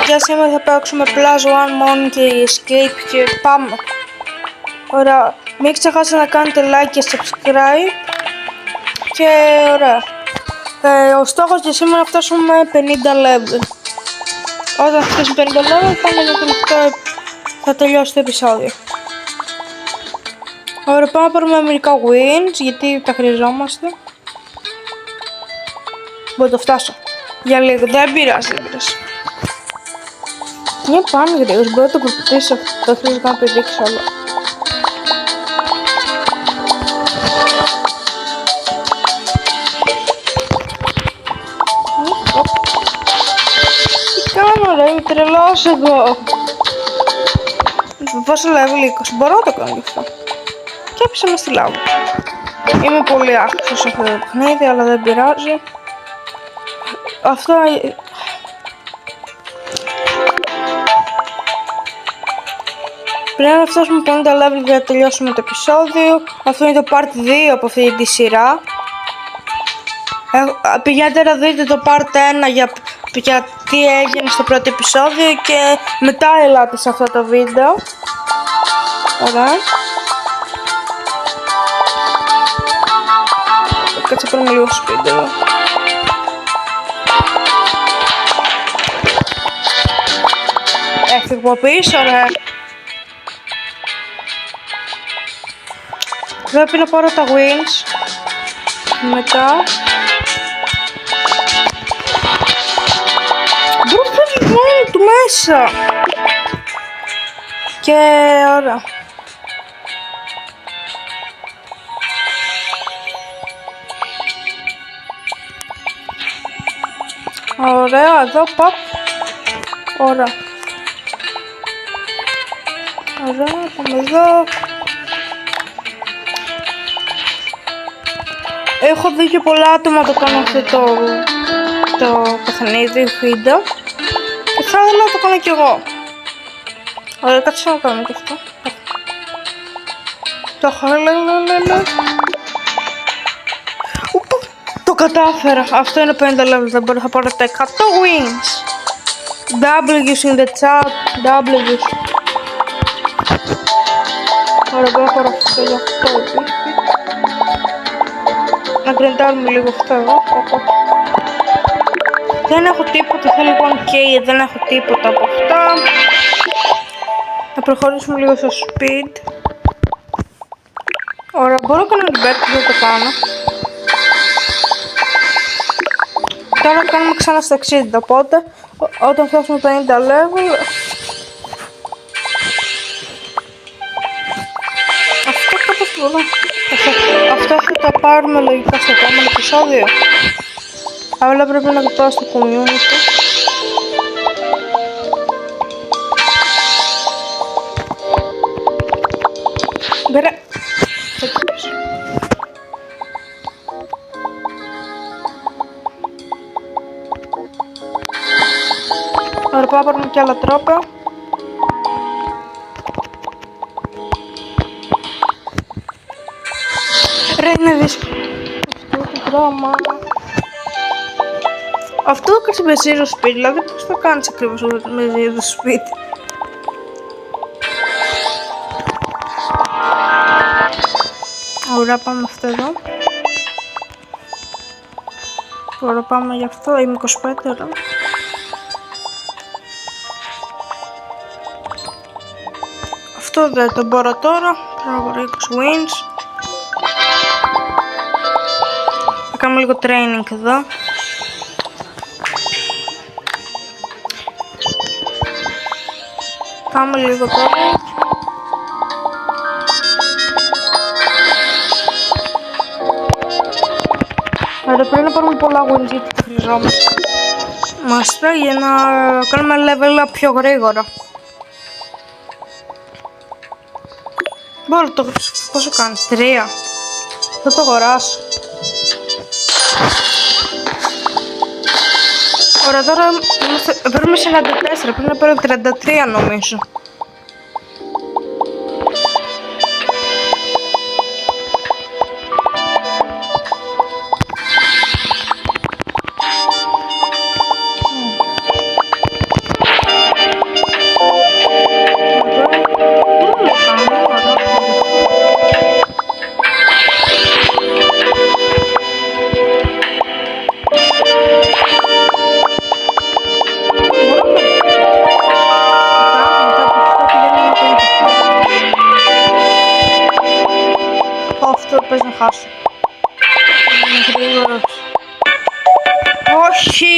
παιδιά, σήμερα θα παίξουμε Plus One Monkey Escape και πάμε. Ωραία, μην ξεχάσετε να κάνετε like και subscribe. Και ωραία, ο στόχος για σήμερα να φτάσουμε 50 level. Όταν φτάσουμε 50 level θα τελειώσει το επεισόδιο. Ωραία, πάμε να πάρουμε μερικά wins γιατί τα χρειαζόμαστε. Μπορώ να το φτάσω για λίγο, δεν πειράζει, δεν πειράζει. Ναι, πάμε γρήγορα, μπορώ να το προπτήσω αυτό, θέλω να πηδήξω όλο. Τι κάνω ρε, είμαι τρελός εγώ. Πόσο level 20, μπορώ να το κάνω γι' αυτό. Και έπεισα μες στη λάβα. Είμαι πολύ άχθος σε αυτό το παιχνίδι, αλλά δεν πειράζει. Αυτό... Πρέπει να φτάσουμε 50 level για να τελειώσουμε το επεισόδιο. Αυτό είναι το part 2 από αυτή τη σειρά. Πηγαίνετε να δείτε το part 1 για τι έγινε στο πρώτο επεισόδιο και μετά ελάτε σε αυτό το βίντεο. Ωραία. Κάτσε να πάρουμε λίγο speed εδώ. Έφυγω από πίσω ρε. Πρέπει να πάρω τα wins. Μετά μπρο φεύγει μόνο του μέσα. Και ωραία. Ωραία, εδώ παπ. Ωραία. Ωραία, πάμε εδώ. Έχω δει και πολλά άτομα το κάνω αυτό το παιχνίδι βίντεο και θα ήθελα να το κάνω κι εγώ. Ωραία, κάτσε να κάνω και αυτό. Το χαλαλαλαλα. Το κατάφερα. Αυτό είναι 50 level, δεν μπορώ, θα πάρω τα 100 wins. W's in the chat, W's. Ωραία, μπορώ να πάρω αυτό για αυτό επίσης. Να γκρεντάρουμε λίγο αυτό εδώ. Δεν έχω τίποτα, θέλω λοιπόν και δεν έχω τίποτα από αυτά. Να προχωρήσουμε λίγο στο speed. Ωραία, μπορώ να κάνω την back, δεν το κάνω. Τώρα κάνουμε ξανά στα 60, οπότε όταν φτάσουμε 50 level αυτό κάπως μπορώ. Αυτό θα τα πάρουμε λογικά στο επόμενο επεισόδιο. Αλλά πρέπει να το πάω στο community. Μπερε. Ωραία, πάμε να πάρουμε και άλλα τρόπα. Ρε, είναι δύσκολο αυτό το πράγμα. Αυτό το κάνεις με zero speed, δηλαδή πώς το κάνεις ακριβώς με zero speed. Ωραία, πάμε αυτό εδώ. Τώρα πάμε για αυτό, είμαι 25 τώρα. Αυτό δεν το μπορώ τώρα, πρέπει να μπορώ 20 wins. Θα κάνουμε λίγο training εδώ. Πάμε λίγο τώρα. Άρα πρέπει να πάρουμε πολλά wins γιατί τα χρειαζόμαστε για να κάνουμε level up πιο γρήγορα. Μπορώ το... πόσο κάνει, 3. Θα το αγοράσω. Ωραία, τώρα παίρνουμε 44, πρέπει να πάρω 33 νομίζω. χωρίς να χάσω. Γρήγορος. Όχι!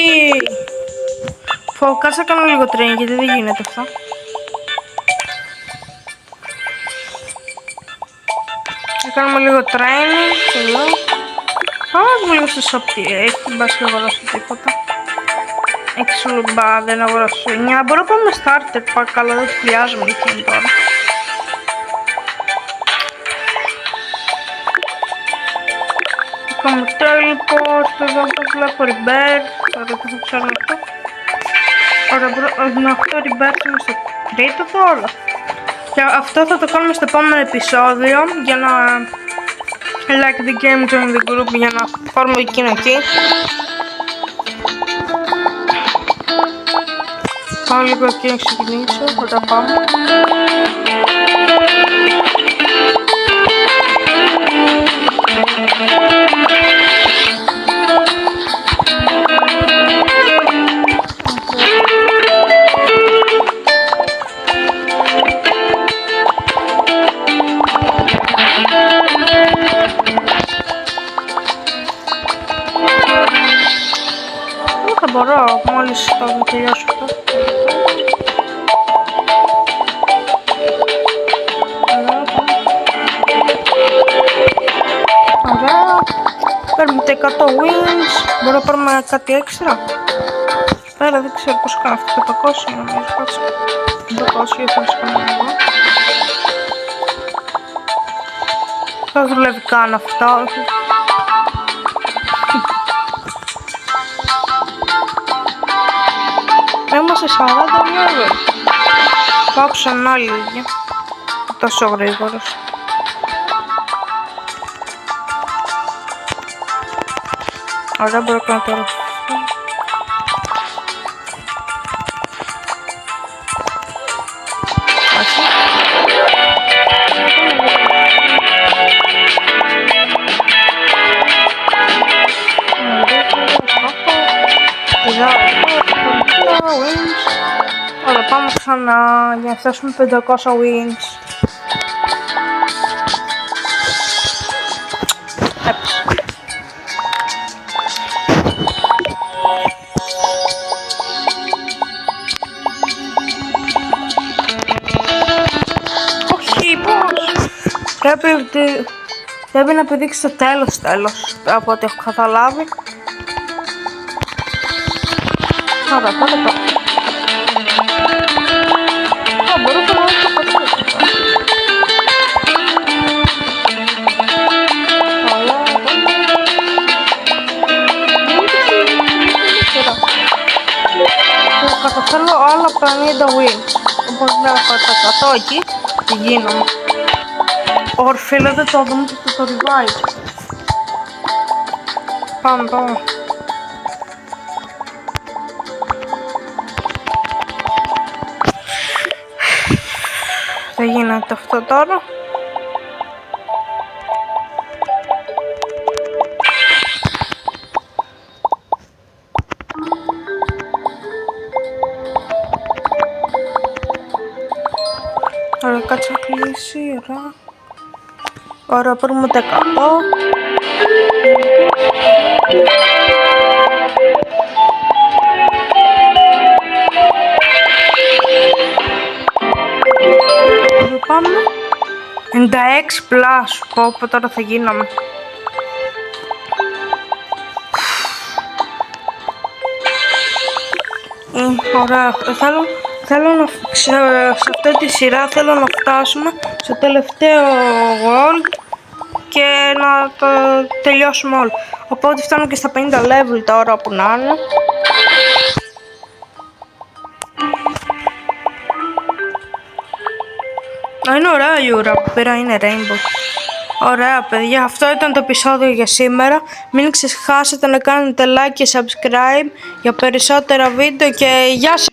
Κάτσε να κάνω λίγο τρένι γιατί δεν γίνεται αυτό. Θα κάνουμε λίγο training εδώ. Πάμε να δούμε λίγο στο shop τι έχει, μπας και αγοράσω τίποτα. Έχεις λουμπά, δεν αγοράσω 9. Μπορώ να πάμε starter pack, αλλά δεν χρειάζομαι εκείνη τώρα. Έχουμε teleport, εδώ το βλέπω rebirth, τώρα δεν θα ξέρω αυτό. Ωραία, με 8 rebirth είμαι στο τρίτο τώρα. Και αυτό θα το κάνουμε στο επόμενο επεισόδιο για να like the game, join the group για να πάρουμε εκείνο εκεί. Πάω λίγο εκεί να ξεκινήσω, θα τα πάμε. Μπορώ, μόλις το τελειώσω αυτό. Ωραία. Παίρνουμε τα 100 wins. Μπορώ να πάρουμε κάτι έξτρα. Πέρα δεν ξέρω πώς κάνω αυτό. 500 νομίζω. 500 θα σας κάνω εγώ. Θα δουλεύει καν αυτά. Είμαστε 40 level. Πάω ξανά λίγη. Τόσο γρήγορος. Ωραία, μπορώ να κάνω τώρα. Ωραία, πάμε ξανά για να φτάσουμε 500 wins. Έπεσε. Όχι, πώς. Πρέπει να πηδήξει το τέλος από ό,τι έχω καταλάβει. Ωραία, πάμε τώρα. Μπορώ να κάνω το πατήσω. Καταφέρνω άλλα 50 wins. Οπότε να έχω τα 100 εκεί. Τι γίνομαι. Ορφίλε δεν το δούμε και το revive. Πάμε. Δεν γίνεται αυτό τώρα. Ωραία, κάτσε να κλείσει, ωραία. Ωραία, παίρνουμε τα 100. Πάμε. 96 plus. Πω, τώρα θα γίναμε. Ωραία, θέλω να σε αυτή τη σειρά θέλω να φτάσουμε στο τελευταίο gold και να το τελειώσουμε όλο. Οπότε φτάνω και στα 50 level τώρα που να είναι. Είναι ωραία η ώρα που πήρα, είναι rainbow. Ωραία παιδιά, αυτό ήταν το επεισόδιο για σήμερα. Μην ξεχάσετε να κάνετε like και subscribe για περισσότερα βίντεο και γεια σας.